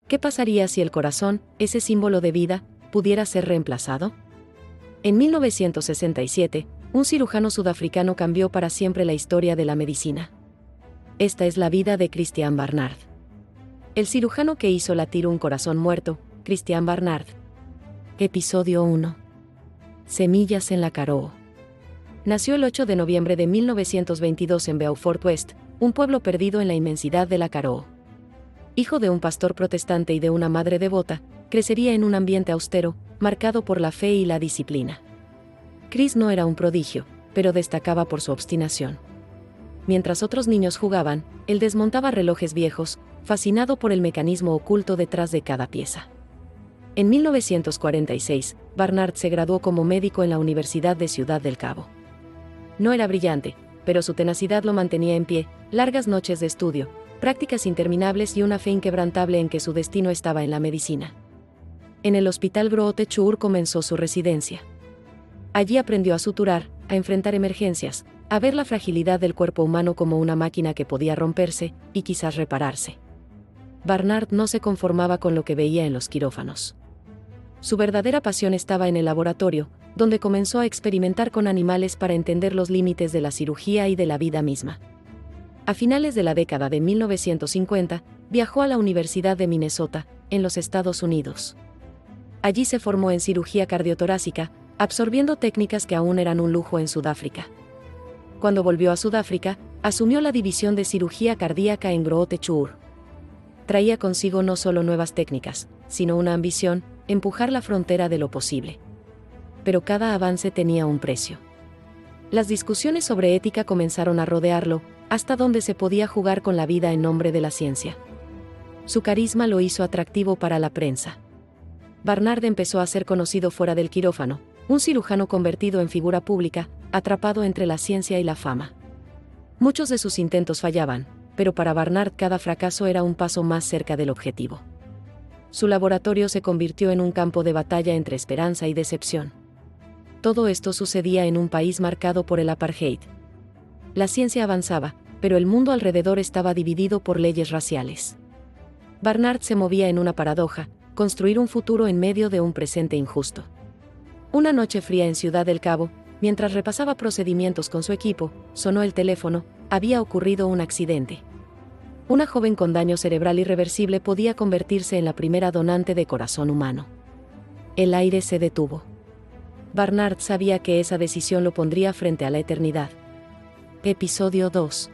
¿Qué pasaría si el corazón, ese símbolo de vida, pudiera ser reemplazado? En 1967, un cirujano sudafricano cambió para siempre la historia de la medicina. Esta es la vida de Christiaan Barnard. El cirujano que hizo latir un corazón muerto, Christiaan Barnard. Episodio 1. Semillas en la Karoo. Nació el 8 de noviembre de 1922 en Beaufort West, un pueblo perdido en la inmensidad de la Karoo. Hijo de un pastor protestante y de una madre devota, crecería en un ambiente austero, marcado por la fe y la disciplina. Chris no era un prodigio, pero destacaba por su obstinación. Mientras otros niños jugaban, él desmontaba relojes viejos, fascinado por el mecanismo oculto detrás de cada pieza. En 1946, Barnard se graduó como médico en la Universidad de Ciudad del Cabo. No era brillante, pero su tenacidad lo mantenía en pie, largas noches de estudio, prácticas interminables y una fe inquebrantable en que su destino estaba en la medicina. En el Hospital Groote Schuur comenzó su residencia. Allí aprendió a suturar, a enfrentar emergencias, a ver la fragilidad del cuerpo humano como una máquina que podía romperse, y quizás repararse. Barnard no se conformaba con lo que veía en los quirófanos. Su verdadera pasión estaba en el laboratorio, donde comenzó a experimentar con animales para entender los límites de la cirugía y de la vida misma. A finales de la década de 1950, viajó a la Universidad de Minnesota, en los Estados Unidos. Allí se formó en cirugía cardiotorácica, absorbiendo técnicas que aún eran un lujo en Sudáfrica. Cuando volvió a Sudáfrica, asumió la división de cirugía cardíaca en Groote Schuur. Traía consigo no solo nuevas técnicas, sino una ambición, empujar la frontera de lo posible. Pero cada avance tenía un precio. Las discusiones sobre ética comenzaron a rodearlo, hasta donde se podía jugar con la vida en nombre de la ciencia. Su carisma lo hizo atractivo para la prensa. Barnard empezó a ser conocido fuera del quirófano, un cirujano convertido en figura pública, atrapado entre la ciencia y la fama. Muchos de sus intentos fallaban, pero para Barnard cada fracaso era un paso más cerca del objetivo. Su laboratorio se convirtió en un campo de batalla entre esperanza y decepción. Todo esto sucedía en un país marcado por el apartheid. La ciencia avanzaba, pero el mundo alrededor estaba dividido por leyes raciales. Barnard se movía en una paradoja, construir un futuro en medio de un presente injusto. Una noche fría en Ciudad del Cabo, mientras repasaba procedimientos con su equipo, sonó el teléfono. Había ocurrido un accidente. Una joven con daño cerebral irreversible podía convertirse en la primera donante de corazón humano. El aire se detuvo. Barnard sabía que esa decisión lo pondría frente a la eternidad. Episodio 2.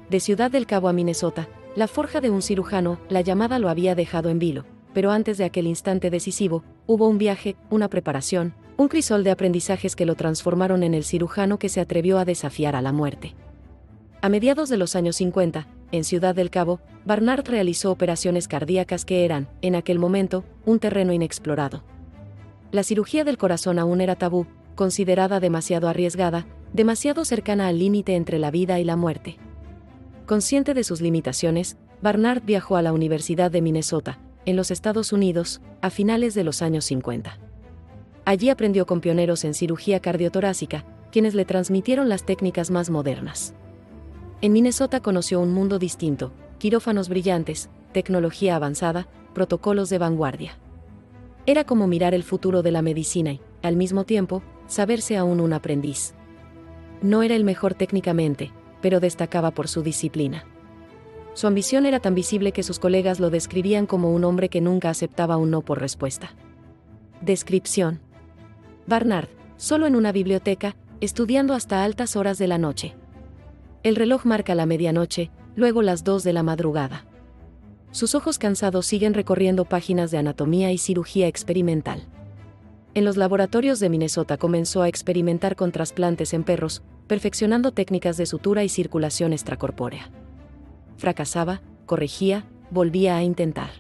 De Ciudad del Cabo a Minnesota, la forja de un cirujano, la llamada lo había dejado en vilo, pero antes de aquel instante decisivo, hubo un viaje, una preparación, un crisol de aprendizajes que lo transformaron en el cirujano que se atrevió a desafiar a la muerte. A mediados de los años 50, en Ciudad del Cabo, Barnard realizó operaciones cardíacas que eran, en aquel momento, un terreno inexplorado. La cirugía del corazón aún era tabú, considerada demasiado arriesgada, demasiado cercana al límite entre la vida y la muerte. Consciente de sus limitaciones, Barnard viajó a la Universidad de Minnesota, en los Estados Unidos, a finales de los años 50. Allí aprendió con pioneros en cirugía cardiotorácica, quienes le transmitieron las técnicas más modernas. En Minnesota conoció un mundo distinto, quirófanos brillantes, tecnología avanzada, protocolos de vanguardia. Era como mirar el futuro de la medicina y, al mismo tiempo, saberse aún un aprendiz. No era el mejor técnicamente, pero destacaba por su disciplina. Su ambición era tan visible que sus colegas lo describían como un hombre que nunca aceptaba un no por respuesta. Descripción. Barnard, solo en una biblioteca, estudiando hasta altas horas de la noche. El reloj marca la medianoche, luego las 2 de la madrugada. Sus ojos cansados siguen recorriendo páginas de anatomía y cirugía experimental. En los laboratorios de Minnesota comenzó a experimentar con trasplantes en perros, perfeccionando técnicas de sutura y circulación extracorpórea. Fracasaba, corregía, volvía a intentar.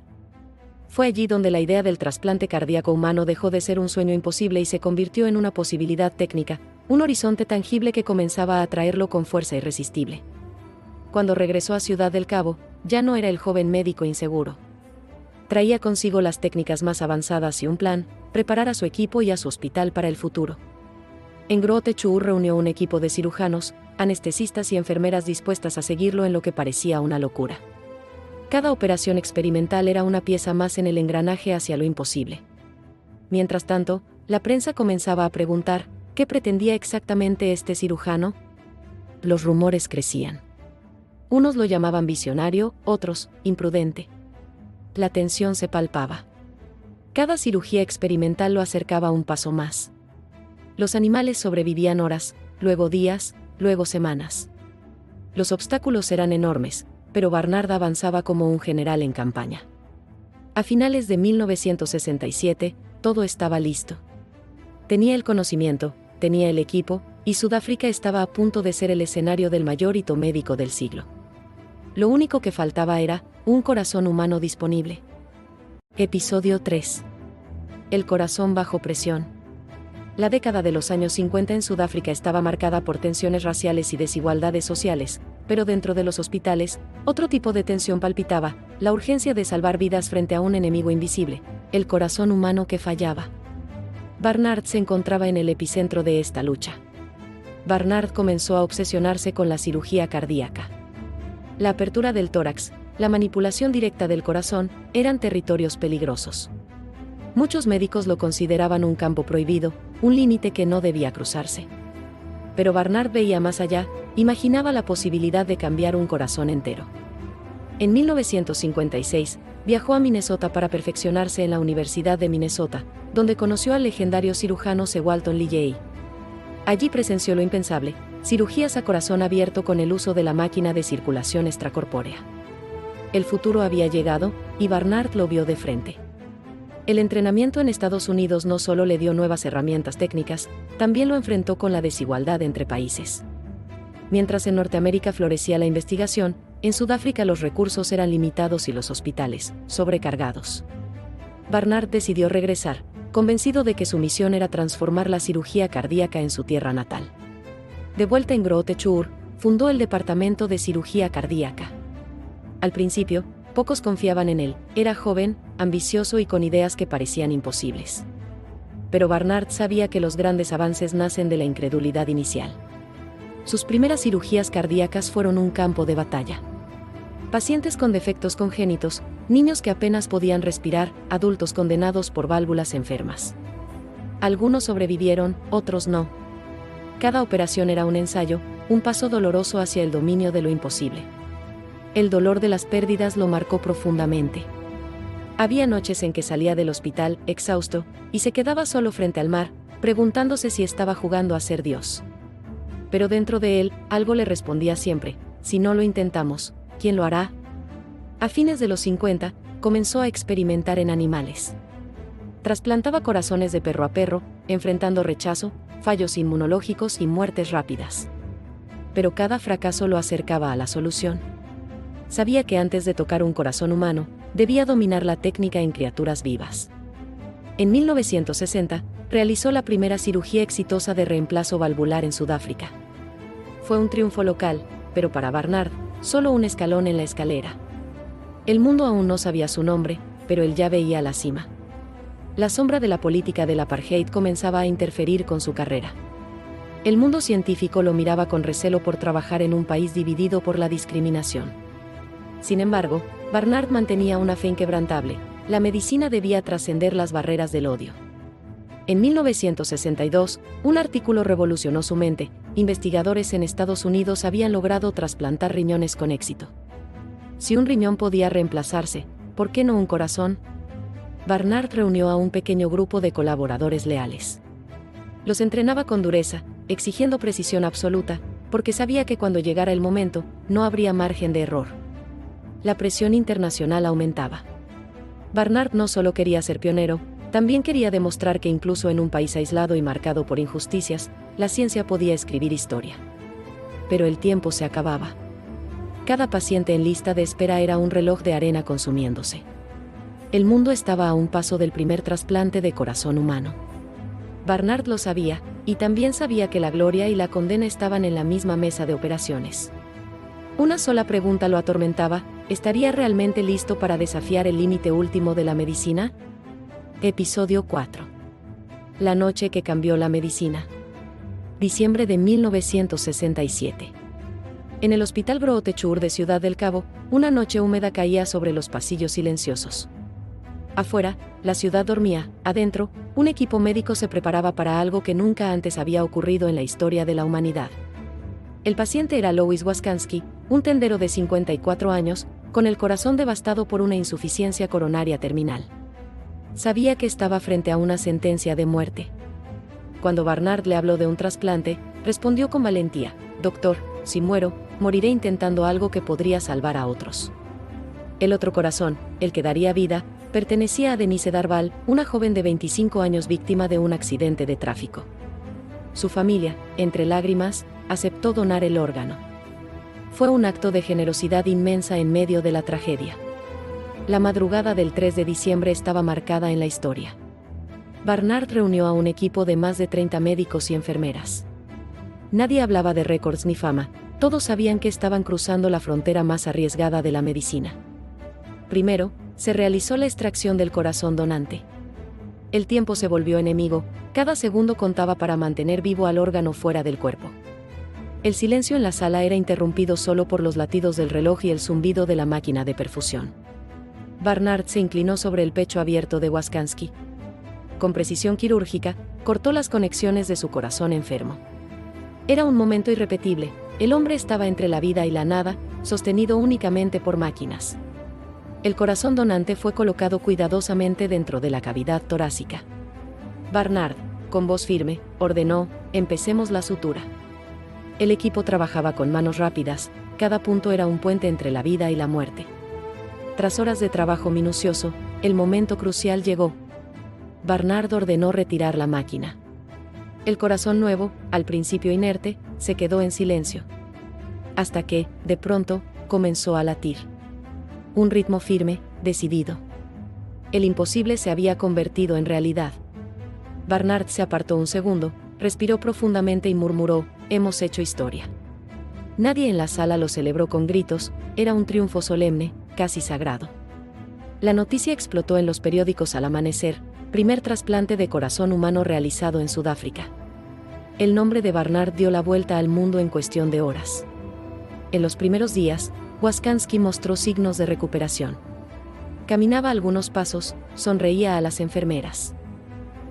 Fue allí donde la idea del trasplante cardíaco humano dejó de ser un sueño imposible y se convirtió en una posibilidad técnica, un horizonte tangible que comenzaba a atraerlo con fuerza irresistible. Cuando regresó a Ciudad del Cabo, ya no era el joven médico inseguro. Traía consigo las técnicas más avanzadas y un plan: preparar a su equipo y a su hospital para el futuro. En Groote Schuur reunió un equipo de cirujanos, anestesistas y enfermeras dispuestas a seguirlo en lo que parecía una locura. Cada operación experimental era una pieza más en el engranaje hacia lo imposible. Mientras tanto, la prensa comenzaba a preguntar, ¿qué pretendía exactamente este cirujano? Los rumores crecían. Unos lo llamaban visionario, otros, imprudente. La tensión se palpaba. Cada cirugía experimental lo acercaba un paso más. Los animales sobrevivían horas, luego días, luego semanas. Los obstáculos eran enormes, pero Barnard avanzaba como un general en campaña. A finales de 1967, todo estaba listo. Tenía el conocimiento, tenía el equipo, y Sudáfrica estaba a punto de ser el escenario del mayor hito médico del siglo. Lo único que faltaba era un corazón humano disponible. Episodio 3. El corazón bajo presión. La década de los años 50 en Sudáfrica estaba marcada por tensiones raciales y desigualdades sociales, pero dentro de los hospitales, otro tipo de tensión palpitaba, la urgencia de salvar vidas frente a un enemigo invisible, el corazón humano que fallaba. Barnard se encontraba en el epicentro de esta lucha. Barnard comenzó a obsesionarse con la cirugía cardíaca. La apertura del tórax, la manipulación directa del corazón, eran territorios peligrosos. Muchos médicos lo consideraban un campo prohibido, un límite que no debía cruzarse. Pero Barnard veía más allá, imaginaba la posibilidad de cambiar un corazón entero. En 1956, viajó a Minnesota para perfeccionarse en la Universidad de Minnesota, donde conoció al legendario cirujano Sir Walton Lilley. Allí presenció lo impensable, cirugías a corazón abierto con el uso de la máquina de circulación extracorpórea. El futuro había llegado, y Barnard lo vio de frente. El entrenamiento en Estados Unidos no solo le dio nuevas herramientas técnicas, también lo enfrentó con la desigualdad entre países. Mientras en Norteamérica florecía la investigación, en Sudáfrica los recursos eran limitados y los hospitales, sobrecargados. Barnard decidió regresar, convencido de que su misión era transformar la cirugía cardíaca en su tierra natal. De vuelta en Groote Schuur, fundó el Departamento de Cirugía Cardíaca. Al principio, pocos confiaban en él, era joven, ambicioso y con ideas que parecían imposibles. Pero Barnard sabía que los grandes avances nacen de la incredulidad inicial. Sus primeras cirugías cardíacas fueron un campo de batalla. Pacientes con defectos congénitos, niños que apenas podían respirar, adultos condenados por válvulas enfermas. Algunos sobrevivieron, otros no. Cada operación era un ensayo, un paso doloroso hacia el dominio de lo imposible. El dolor de las pérdidas lo marcó profundamente. Había noches en que salía del hospital, exhausto, y se quedaba solo frente al mar, preguntándose si estaba jugando a ser Dios. Pero dentro de él, algo le respondía siempre: si no lo intentamos, ¿quién lo hará? A fines de los 50, comenzó a experimentar en animales. Trasplantaba corazones de perro a perro, enfrentando rechazo, fallos inmunológicos y muertes rápidas. Pero cada fracaso lo acercaba a la solución. Sabía que antes de tocar un corazón humano, debía dominar la técnica en criaturas vivas. En 1960, realizó la primera cirugía exitosa de reemplazo valvular en Sudáfrica. Fue un triunfo local, pero para Barnard, solo un escalón en la escalera. El mundo aún no sabía su nombre, pero él ya veía la cima. La sombra de la política del apartheid comenzaba a interferir con su carrera. El mundo científico lo miraba con recelo por trabajar en un país dividido por la discriminación. Sin embargo, Barnard mantenía una fe inquebrantable: la medicina debía trascender las barreras del odio. En 1962, un artículo revolucionó su mente: investigadores en Estados Unidos habían logrado trasplantar riñones con éxito. Si un riñón podía reemplazarse, ¿por qué no un corazón? Barnard reunió a un pequeño grupo de colaboradores leales. Los entrenaba con dureza, exigiendo precisión absoluta, porque sabía que cuando llegara el momento, no habría margen de error. La presión internacional aumentaba. Barnard no solo quería ser pionero, también quería demostrar que incluso en un país aislado y marcado por injusticias, la ciencia podía escribir historia. Pero el tiempo se acababa. Cada paciente en lista de espera era un reloj de arena consumiéndose. El mundo estaba a un paso del primer trasplante de corazón humano. Barnard lo sabía, y también sabía que la gloria y la condena estaban en la misma mesa de operaciones. Una sola pregunta lo atormentaba: ¿estaría realmente listo para desafiar el límite último de la medicina? Episodio 4. La noche que cambió la medicina. Diciembre de 1967. En el Hospital Brootechur de Ciudad del Cabo, una noche húmeda caía sobre los pasillos silenciosos. Afuera, la ciudad dormía. Adentro, un equipo médico se preparaba para algo que nunca antes había ocurrido en la historia de la humanidad. El paciente era Louis Waskansky, un tendero de 54 años, con el corazón devastado por una insuficiencia coronaria terminal. Sabía que estaba frente a una sentencia de muerte. Cuando Barnard le habló de un trasplante, respondió con valentía: «Doctor, si muero, moriré intentando algo que podría salvar a otros». El otro corazón, el que daría vida, pertenecía a Denise Darval, una joven de 25 años víctima de un accidente de tráfico. Su familia, entre lágrimas, aceptó donar el órgano. Fue un acto de generosidad inmensa en medio de la tragedia. La madrugada del 3 de diciembre estaba marcada en la historia. Barnard reunió a un equipo de más de 30 médicos y enfermeras. Nadie hablaba de récords ni fama, todos sabían que estaban cruzando la frontera más arriesgada de la medicina. Primero, se realizó la extracción del corazón donante. El tiempo se volvió enemigo, cada segundo contaba para mantener vivo al órgano fuera del cuerpo. El silencio en la sala era interrumpido solo por los latidos del reloj y el zumbido de la máquina de perfusión. Barnard se inclinó sobre el pecho abierto de Waskansky. Con precisión quirúrgica, cortó las conexiones de su corazón enfermo. Era un momento irrepetible, el hombre estaba entre la vida y la nada, sostenido únicamente por máquinas. El corazón donante fue colocado cuidadosamente dentro de la cavidad torácica. Barnard, con voz firme, ordenó: «Empecemos la sutura». El equipo trabajaba con manos rápidas, cada punto era un puente entre la vida y la muerte. Tras horas de trabajo minucioso, el momento crucial llegó. Barnard ordenó retirar la máquina. El corazón nuevo, al principio inerte, se quedó en silencio. Hasta que, de pronto, comenzó a latir. Un ritmo firme, decidido. El imposible se había convertido en realidad. Barnard se apartó un segundo, respiró profundamente y murmuró: «Hemos hecho historia». Nadie en la sala lo celebró con gritos, era un triunfo solemne, casi sagrado. La noticia explotó en los periódicos al amanecer: primer trasplante de corazón humano realizado en Sudáfrica. El nombre de Barnard dio la vuelta al mundo en cuestión de horas. En los primeros días, Waskansky mostró signos de recuperación. Caminaba algunos pasos, sonreía a las enfermeras.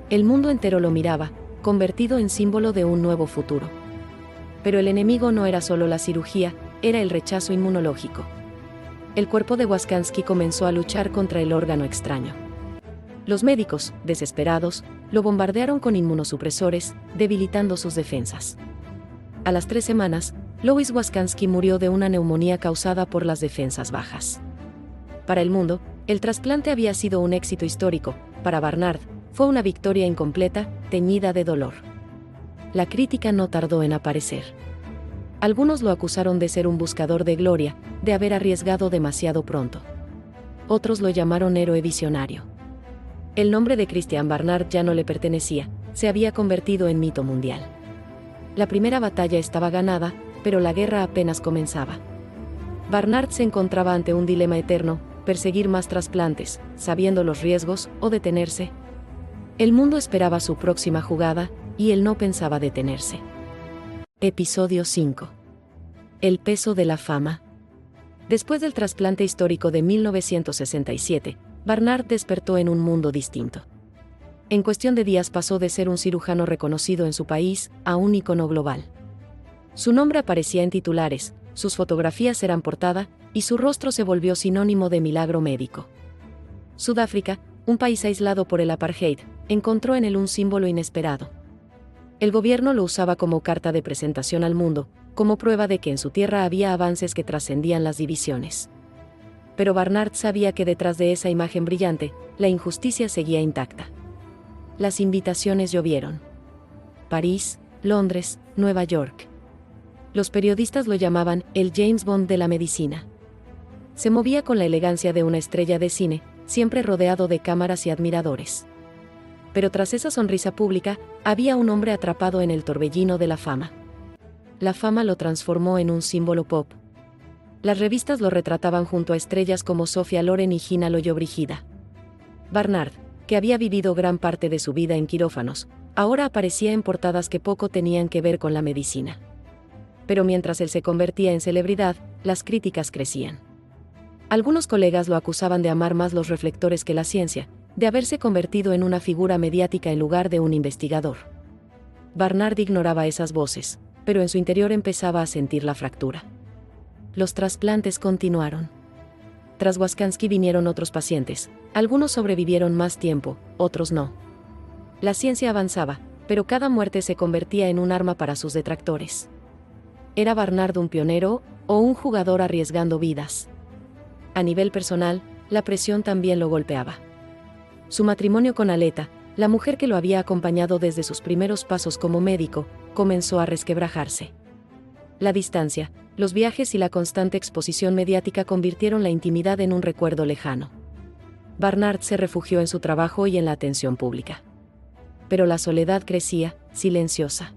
El mundo entero lo miraba, convertido en símbolo de un nuevo futuro. Pero el enemigo no era solo la cirugía, era el rechazo inmunológico. El cuerpo de Waskansky comenzó a luchar contra el órgano extraño. Los médicos, desesperados, lo bombardearon con inmunosupresores, debilitando sus defensas. A las 3 semanas, Louis Waskansky murió de una neumonía causada por las defensas bajas. Para el mundo, el trasplante había sido un éxito histórico; para Barnard, fue una victoria incompleta, teñida de dolor. La crítica no tardó en aparecer. Algunos lo acusaron de ser un buscador de gloria, de haber arriesgado demasiado pronto. Otros lo llamaron héroe visionario. El nombre de Christian Barnard ya no le pertenecía, se había convertido en mito mundial. La primera batalla estaba ganada, pero la guerra apenas comenzaba. Barnard se encontraba ante un dilema eterno: perseguir más trasplantes, sabiendo los riesgos, o detenerse. El mundo esperaba su próxima jugada, y él no pensaba detenerse. Episodio 5. El peso de la fama. Después del trasplante histórico de 1967, Barnard despertó en un mundo distinto. En cuestión de días pasó de ser un cirujano reconocido en su país a un ícono global. Su nombre aparecía en titulares, sus fotografías eran portada, y su rostro se volvió sinónimo de milagro médico. Sudáfrica, un país aislado por el apartheid, encontró en él un símbolo inesperado. El gobierno lo usaba como carta de presentación al mundo, como prueba de que en su tierra había avances que trascendían las divisiones. Pero Barnard sabía que detrás de esa imagen brillante, la injusticia seguía intacta. Las invitaciones llovieron. París, Londres, Nueva York. Los periodistas lo llamaban el James Bond de la medicina. Se movía con la elegancia de una estrella de cine, siempre rodeado de cámaras y admiradores. Pero tras esa sonrisa pública, había un hombre atrapado en el torbellino de la fama. La fama lo transformó en un símbolo pop. Las revistas lo retrataban junto a estrellas como Sophia Loren y Gina Lollobrigida. Barnard, que había vivido gran parte de su vida en quirófanos, ahora aparecía en portadas que poco tenían que ver con la medicina. pero mientras él se convertía en celebridad, las críticas crecían. Algunos colegas lo acusaban de amar más los reflectores que la ciencia, de haberse convertido en una figura mediática en lugar de un investigador. Barnard ignoraba esas voces, pero en su interior empezaba a sentir la fractura. Los trasplantes continuaron. Tras Waskansky vinieron otros pacientes, algunos sobrevivieron más tiempo, otros no. La ciencia avanzaba, pero cada muerte se convertía en un arma para sus detractores. ¿Era Barnard un pionero o un jugador arriesgando vidas? A nivel personal, la presión también lo golpeaba. Su matrimonio con Aleta, la mujer que lo había acompañado desde sus primeros pasos como médico, comenzó a resquebrajarse. La distancia, los viajes y la constante exposición mediática convirtieron la intimidad en un recuerdo lejano. Barnard se refugió en su trabajo y en la atención pública. Pero la soledad crecía, silenciosa.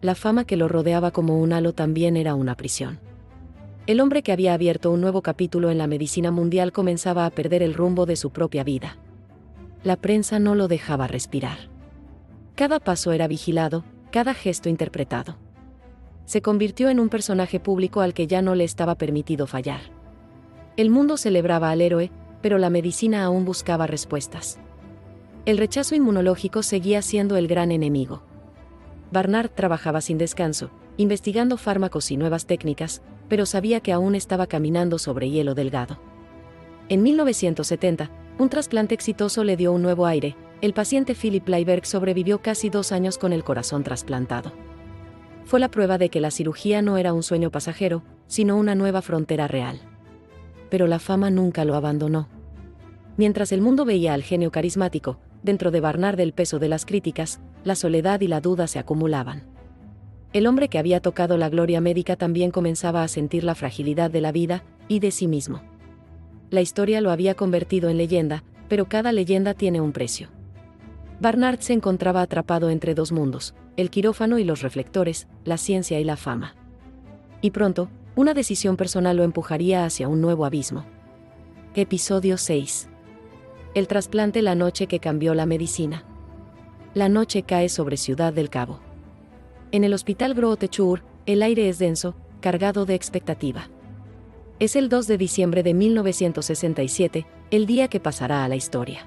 La fama que lo rodeaba como un halo también era una prisión. El hombre que había abierto un nuevo capítulo en la medicina mundial comenzaba a perder el rumbo de su propia vida. La prensa no lo dejaba respirar. Cada paso era vigilado, cada gesto interpretado. Se convirtió en un personaje público al que ya no le estaba permitido fallar. El mundo celebraba al héroe, pero la medicina aún buscaba respuestas. El rechazo inmunológico seguía siendo el gran enemigo. Barnard trabajaba sin descanso, investigando fármacos y nuevas técnicas, pero sabía que aún estaba caminando sobre hielo delgado. En 1970, un trasplante exitoso le dio un nuevo aire. El paciente Philip Leiberg sobrevivió casi 2 años con el corazón trasplantado. Fue la prueba de que la cirugía no era un sueño pasajero, sino una nueva frontera real. Pero la fama nunca lo abandonó. Mientras el mundo veía al genio carismático, dentro de Barnard el peso de las críticas, la soledad y la duda se acumulaban. El hombre que había tocado la gloria médica también comenzaba a sentir la fragilidad de la vida y de sí mismo. La historia lo había convertido en leyenda, pero cada leyenda tiene un precio. Barnard se encontraba atrapado entre 2 mundos, el quirófano y los reflectores, la ciencia y la fama. Y pronto, una decisión personal lo empujaría hacia un nuevo abismo. Episodio 6. El trasplante, la noche que cambió la medicina. La noche cae sobre Ciudad del Cabo. En el Hospital Grootechur, el aire es denso, cargado de expectativa. Es el 2 de diciembre de 1967, el día que pasará a la historia.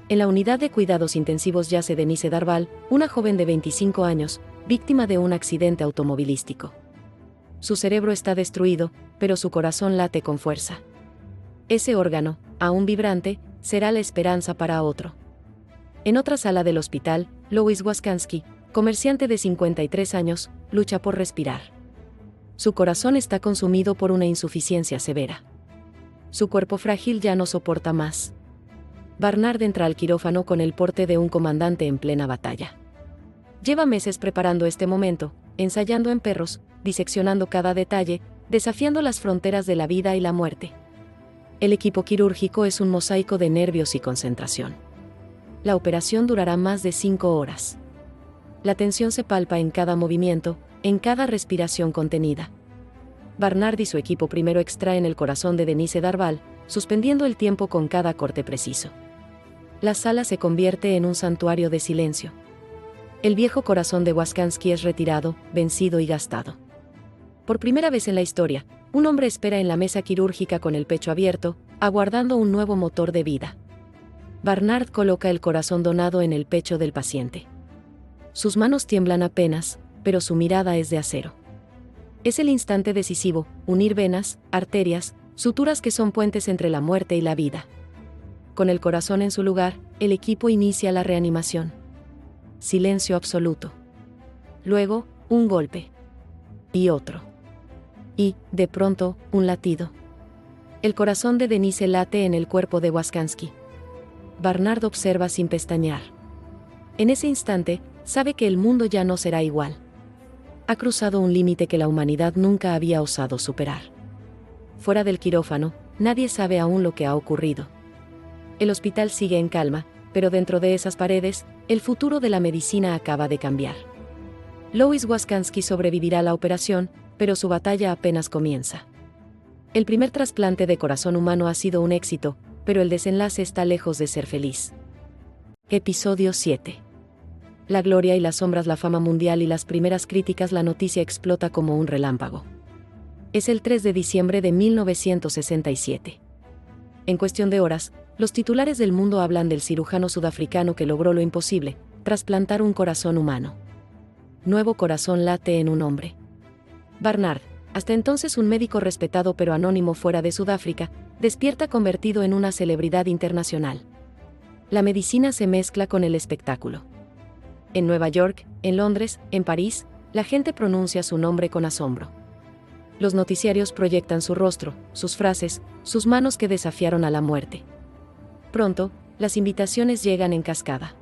En la unidad de cuidados intensivos yace Denise Darval, una joven de 25 años, víctima de un accidente automovilístico. Su cerebro está destruido, pero su corazón late con fuerza. Ese órgano, aún vibrante, será la esperanza para otro. En otra sala del hospital, Louis Waskansky, comerciante de 53 años, lucha por respirar. Su corazón está consumido por una insuficiencia severa. Su cuerpo frágil ya no soporta más. Barnard entra al quirófano con el porte de un comandante en plena batalla. Lleva meses preparando este momento, ensayando en perros, diseccionando cada detalle, desafiando las fronteras de la vida y la muerte. El equipo quirúrgico es un mosaico de nervios y concentración. La operación durará más de 5 horas. La tensión se palpa en cada movimiento, en cada respiración contenida. Barnard y su equipo primero extraen el corazón de Denise Darval, suspendiendo el tiempo con cada corte preciso. La sala se convierte en un santuario de silencio. El viejo corazón de Waskansky es retirado, vencido y gastado. Por primera vez en la historia, un hombre espera en la mesa quirúrgica con el pecho abierto, aguardando un nuevo motor de vida. Barnard coloca el corazón donado en el pecho del paciente. Sus manos tiemblan apenas, pero su mirada es de acero. Es el instante decisivo, unir venas, arterias, suturas que son puentes entre la muerte y la vida. Con el corazón en su lugar, el equipo inicia la reanimación. Silencio absoluto. Luego, un golpe. Y otro. Y, de pronto, un latido. El corazón de Denise late en el cuerpo de Waskansky. Barnard observa sin pestañear. En ese instante, sabe que el mundo ya no será igual. Ha cruzado un límite que la humanidad nunca había osado superar. Fuera del quirófano, nadie sabe aún lo que ha ocurrido. El hospital sigue en calma, pero dentro de esas paredes, el futuro de la medicina acaba de cambiar. Louis Waskansky sobrevivirá a la operación, pero su batalla apenas comienza. El primer trasplante de corazón humano ha sido un éxito, pero el desenlace está lejos de ser feliz. Episodio 7. La gloria y las sombras, la fama mundial y las primeras críticas, la noticia explota como un relámpago. Es el 3 de diciembre de 1967. En cuestión de horas, los titulares del mundo hablan del cirujano sudafricano que logró lo imposible, trasplantar un corazón humano. Nuevo corazón late en un hombre. Barnard, hasta entonces un médico respetado pero anónimo fuera de Sudáfrica, despierta convertido en una celebridad internacional. La medicina se mezcla con el espectáculo. En Nueva York, en Londres, en París, la gente pronuncia su nombre con asombro. Los noticiarios proyectan su rostro, sus frases, sus manos que desafiaron a la muerte. Pronto, las invitaciones llegan en cascada.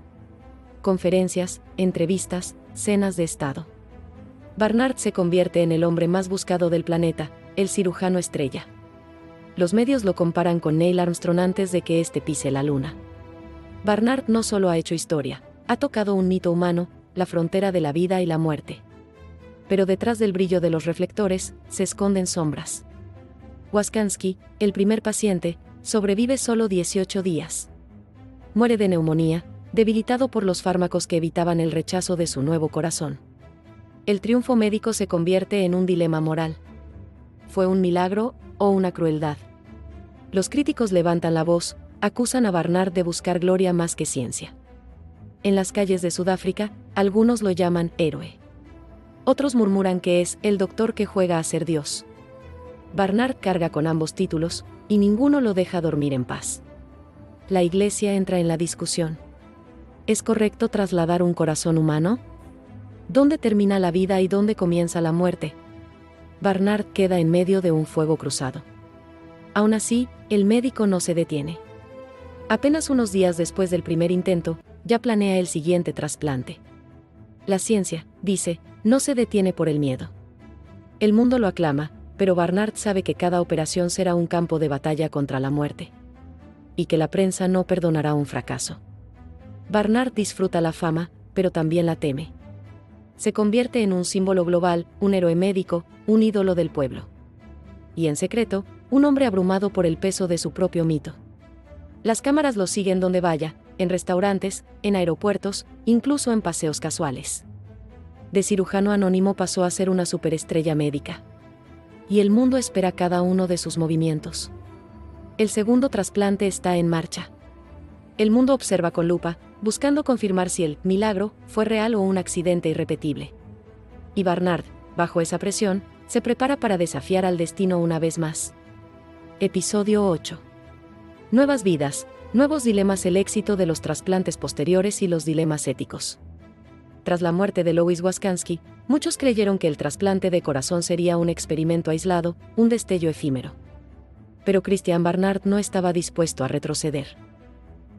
Conferencias, entrevistas, cenas de estado. Barnard se convierte en el hombre más buscado del planeta, el cirujano estrella. Los medios lo comparan con Neil Armstrong antes de que éste pise la luna. Barnard no solo ha hecho historia, ha tocado un mito humano, la frontera de la vida y la muerte. Pero detrás del brillo de los reflectores, se esconden sombras. Waskanski, el primer paciente, sobrevive solo 18 días. Muere de neumonía, debilitado por los fármacos que evitaban el rechazo de su nuevo corazón. El triunfo médico se convierte en un dilema moral. ¿Fue un milagro o una crueldad? Los críticos levantan la voz, acusan a Barnard de buscar gloria más que ciencia. En las calles de Sudáfrica, algunos lo llaman héroe. Otros murmuran que es el doctor que juega a ser Dios. Barnard carga con ambos títulos, y ninguno lo deja dormir en paz. La Iglesia entra en la discusión. ¿Es correcto trasladar un corazón humano? ¿Dónde termina la vida y dónde comienza la muerte? Barnard queda en medio de un fuego cruzado. Aún así, el médico no se detiene. Apenas unos días después del primer intento, ya planea el siguiente trasplante. La ciencia, dice, no se detiene por el miedo. El mundo lo aclama, pero Barnard sabe que cada operación será un campo de batalla contra la muerte. Y que la prensa no perdonará un fracaso. Barnard disfruta la fama, pero también la teme. Se convierte en un símbolo global, un héroe médico, un ídolo del pueblo. Y en secreto, un hombre abrumado por el peso de su propio mito. Las cámaras lo siguen donde vaya, en restaurantes, en aeropuertos, incluso en paseos casuales. De cirujano anónimo pasó a ser una superestrella médica. Y el mundo espera cada uno de sus movimientos. El segundo trasplante está en marcha. El mundo observa con lupa, buscando confirmar si el milagro fue real o un accidente irrepetible. Y Barnard, bajo esa presión, se prepara para desafiar al destino una vez más. Episodio 8. Nuevas vidas, nuevos dilemas, el éxito de los trasplantes posteriores y los dilemas éticos. Tras la muerte de Louis Waskanski, muchos creyeron que el trasplante de corazón sería un experimento aislado, un destello efímero. Pero Christian Barnard no estaba dispuesto a retroceder.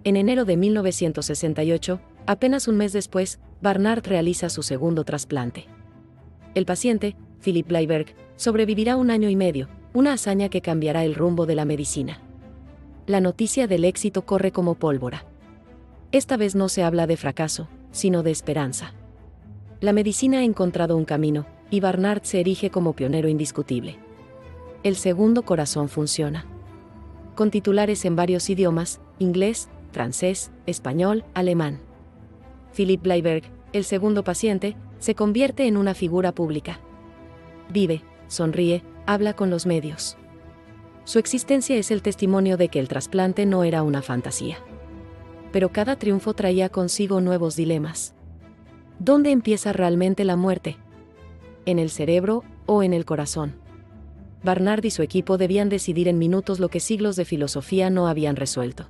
En enero de 1968, apenas un mes después, Barnard realiza su segundo trasplante. El paciente, Philip Bleiberg, sobrevivirá 1 año y medio, una hazaña que cambiará el rumbo de la medicina. La noticia del éxito corre como pólvora. Esta vez no se habla de fracaso, sino de esperanza. La medicina ha encontrado un camino, y Barnard se erige como pionero indiscutible. El segundo corazón funciona. Con titulares en varios idiomas, inglés, francés, español, alemán. Philip Bleiberg, el segundo paciente, se convierte en una figura pública. Vive, sonríe, habla con los medios. Su existencia es el testimonio de que el trasplante no era una fantasía. Pero cada triunfo traía consigo nuevos dilemas. ¿Dónde empieza realmente la muerte? ¿En el cerebro o en el corazón? Barnard y su equipo debían decidir en minutos lo que siglos de filosofía no habían resuelto.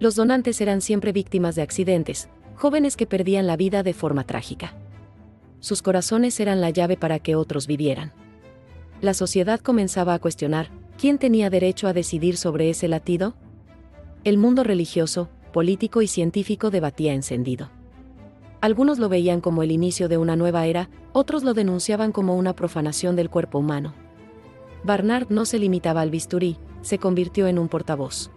Los donantes eran siempre víctimas de accidentes, jóvenes que perdían la vida de forma trágica. Sus corazones eran la llave para que otros vivieran. La sociedad comenzaba a cuestionar, ¿quién tenía derecho a decidir sobre ese latido? El mundo religioso, político y científico debatía encendido. Algunos lo veían como el inicio de una nueva era, otros lo denunciaban como una profanación del cuerpo humano. Barnard no se limitaba al bisturí, se convirtió en un portavoz.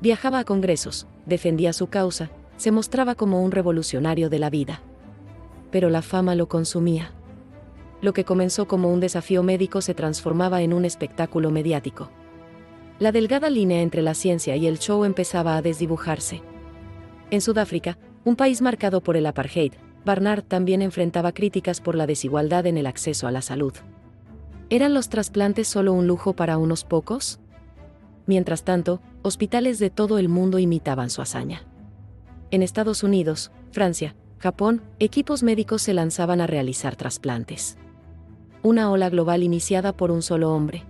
Viajaba a congresos, defendía su causa, se mostraba como un revolucionario de la vida. Pero la fama lo consumía. Lo que comenzó como un desafío médico se transformaba en un espectáculo mediático. La delgada línea entre la ciencia y el show empezaba a desdibujarse. En Sudáfrica, un país marcado por el apartheid, Barnard también enfrentaba críticas por la desigualdad en el acceso a la salud. ¿Eran los trasplantes solo un lujo para unos pocos? Mientras tanto, hospitales de todo el mundo imitaban su hazaña. En Estados Unidos, Francia, Japón, equipos médicos se lanzaban a realizar trasplantes. Una ola global iniciada por un solo hombre.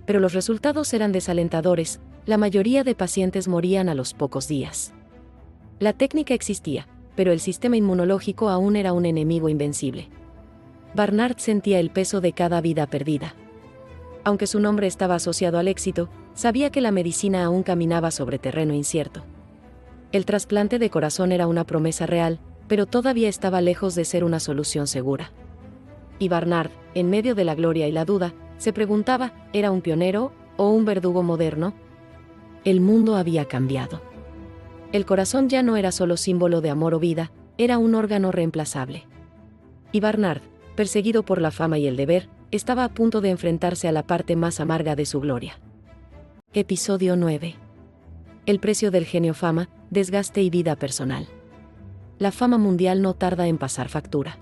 Pero los resultados eran desalentadores, la mayoría de pacientes morían a los pocos días. La técnica existía, pero el sistema inmunológico aún era un enemigo invencible. Barnard sentía el peso de cada vida perdida. Aunque su nombre estaba asociado al éxito, sabía que la medicina aún caminaba sobre terreno incierto. El trasplante de corazón era una promesa real, pero todavía estaba lejos de ser una solución segura. Y Barnard, en medio de la gloria y la duda, se preguntaba, ¿era un pionero o un verdugo moderno? El mundo había cambiado. El corazón ya no era solo símbolo de amor o vida, era un órgano reemplazable. Y Barnard, perseguido por la fama y el deber, estaba a punto de enfrentarse a la parte más amarga de su gloria. Episodio 9. El precio del genio: fama, desgaste y vida personal. La fama mundial no tarda en pasar factura.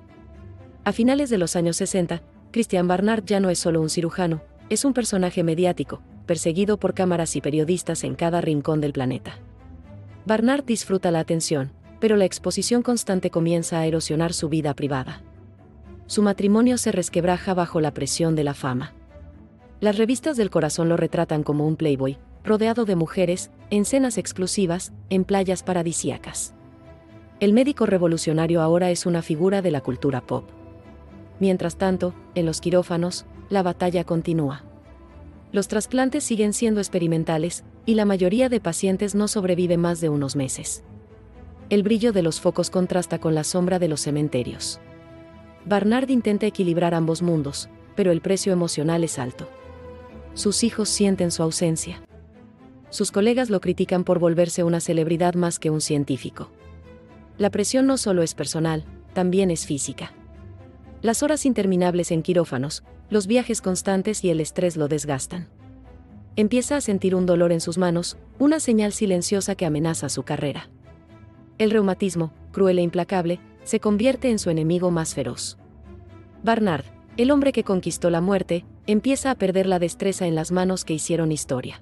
A finales de los años 60, Christian Barnard ya no es solo un cirujano, es un personaje mediático, perseguido por cámaras y periodistas en cada rincón del planeta. Barnard disfruta la atención, pero la exposición constante comienza a erosionar su vida privada. Su matrimonio se resquebraja bajo la presión de la fama. Las revistas del corazón lo retratan como un playboy, rodeado de mujeres, en cenas exclusivas, en playas paradisíacas. El médico revolucionario ahora es una figura de la cultura pop. Mientras tanto, en los quirófanos, la batalla continúa. Los trasplantes siguen siendo experimentales, y la mayoría de pacientes no sobrevive más de unos meses. El brillo de los focos contrasta con la sombra de los cementerios. Barnard intenta equilibrar ambos mundos, pero el precio emocional es alto. Sus hijos sienten su ausencia. Sus colegas lo critican por volverse una celebridad más que un científico. La presión no solo es personal, también es física. Las horas interminables en quirófanos, los viajes constantes y el estrés lo desgastan. Empieza a sentir un dolor en sus manos, una señal silenciosa que amenaza su carrera. El reumatismo, cruel e implacable, se convierte en su enemigo más feroz. Barnard, el hombre que conquistó la muerte, empieza a perder la destreza en las manos que hicieron historia.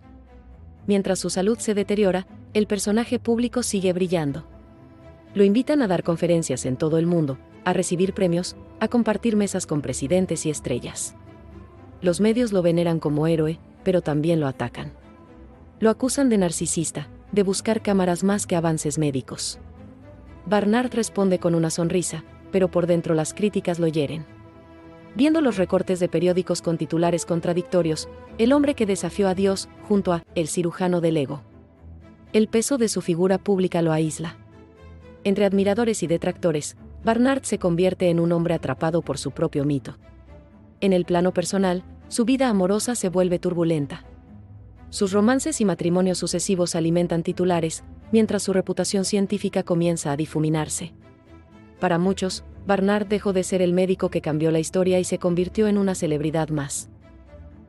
Mientras su salud se deteriora, el personaje público sigue brillando. Lo invitan a dar conferencias en todo el mundo, a recibir premios, a compartir mesas con presidentes y estrellas. Los medios lo veneran como héroe, pero también lo atacan. Lo acusan de narcisista, de buscar cámaras más que avances médicos. Barnard responde con una sonrisa, pero por dentro las críticas lo hieren. Viendo los recortes de periódicos con titulares contradictorios, el hombre que desafió a Dios, junto a el cirujano del ego. El peso de su figura pública lo aísla. Entre admiradores y detractores, Barnard se convierte en un hombre atrapado por su propio mito. En el plano personal, su vida amorosa se vuelve turbulenta. Sus romances y matrimonios sucesivos alimentan titulares, mientras su reputación científica comienza a difuminarse. Para muchos, Barnard dejó de ser el médico que cambió la historia y se convirtió en una celebridad más.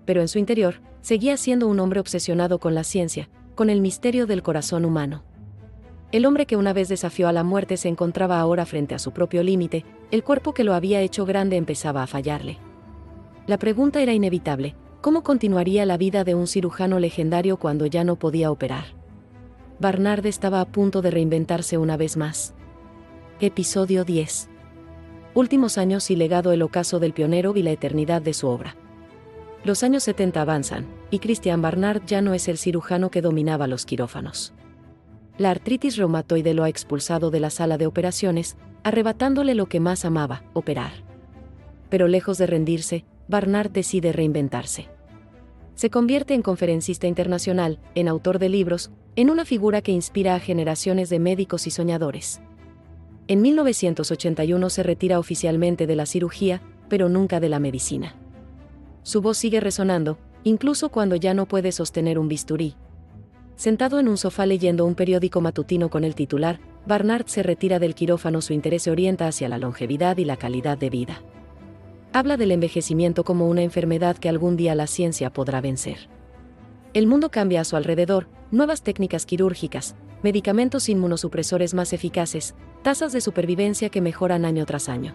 Pero en su interior, seguía siendo un hombre obsesionado con la ciencia, con el misterio del corazón humano. El hombre que una vez desafió a la muerte se encontraba ahora frente a su propio límite, el cuerpo que lo había hecho grande empezaba a fallarle. La pregunta era inevitable: ¿cómo continuaría la vida de un cirujano legendario cuando ya no podía operar? Barnard estaba a punto de reinventarse una vez más. Episodio 10. Últimos años y legado: el ocaso del pionero y la eternidad de su obra. Los años 70 avanzan, y Christian Barnard ya no es el cirujano que dominaba los quirófanos. La artritis reumatoide lo ha expulsado de la sala de operaciones, arrebatándole lo que más amaba: operar. Pero lejos de rendirse, Barnard decide reinventarse. Se convierte en conferencista internacional, en autor de libros, en una figura que inspira a generaciones de médicos y soñadores. En 1981 se retira oficialmente de la cirugía, pero nunca de la medicina. Su voz sigue resonando, incluso cuando ya no puede sostener un bisturí. Sentado en un sofá leyendo un periódico matutino con el titular, Barnard se retira del quirófano. Su interés se orienta hacia la longevidad y la calidad de vida. Habla del envejecimiento como una enfermedad que algún día la ciencia podrá vencer. El mundo cambia a su alrededor, nuevas técnicas quirúrgicas, medicamentos inmunosupresores más eficaces, tasas de supervivencia que mejoran año tras año.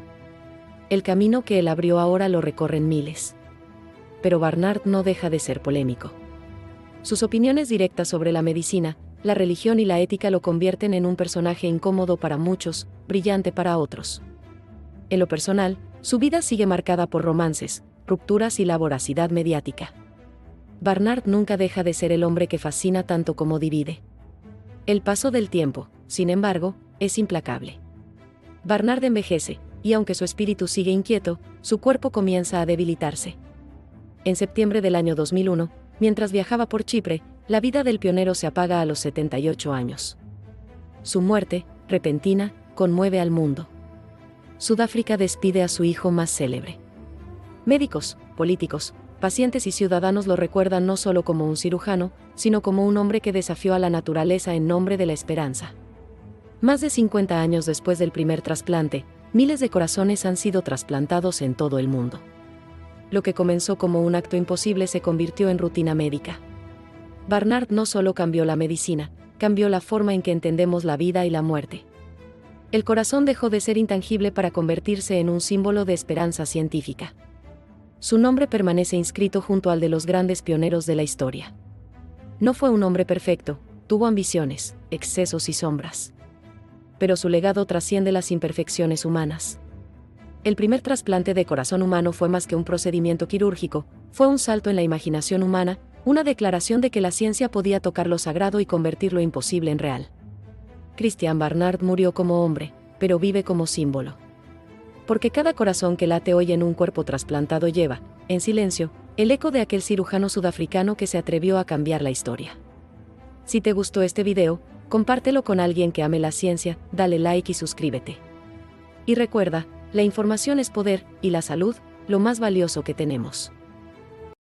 El camino que él abrió ahora lo recorren miles. Pero Barnard no deja de ser polémico. Sus opiniones directas sobre la medicina, la religión y la ética lo convierten en un personaje incómodo para muchos, brillante para otros. En lo personal, su vida sigue marcada por romances, rupturas y la voracidad mediática. Barnard nunca deja de ser el hombre que fascina tanto como divide. El paso del tiempo, sin embargo, es implacable. Barnard envejece, y aunque su espíritu sigue inquieto, su cuerpo comienza a debilitarse. En septiembre del año 2001, mientras viajaba por Chipre, la vida del pionero se apaga a los 78 años. Su muerte, repentina, conmueve al mundo. Sudáfrica despide a su hijo más célebre. Médicos, políticos, pacientes y ciudadanos lo recuerdan no solo como un cirujano, sino como un hombre que desafió a la naturaleza en nombre de la esperanza. Más de 50 años después del primer trasplante, miles de corazones han sido trasplantados en todo el mundo. Lo que comenzó como un acto imposible se convirtió en rutina médica. Barnard no solo cambió la medicina, cambió la forma en que entendemos la vida y la muerte. El corazón dejó de ser intangible para convertirse en un símbolo de esperanza científica. Su nombre permanece inscrito junto al de los grandes pioneros de la historia. No fue un hombre perfecto, tuvo ambiciones, excesos y sombras. Pero su legado trasciende las imperfecciones humanas. El primer trasplante de corazón humano fue más que un procedimiento quirúrgico, fue un salto en la imaginación humana, una declaración de que la ciencia podía tocar lo sagrado y convertir lo imposible en real. Christian Barnard murió como hombre, pero vive como símbolo. Porque cada corazón que late hoy en un cuerpo trasplantado lleva, en silencio, el eco de aquel cirujano sudafricano que se atrevió a cambiar la historia. Si te gustó este video, compártelo con alguien que ame la ciencia, dale like y suscríbete. Y recuerda, la información es poder, y la salud, lo más valioso que tenemos.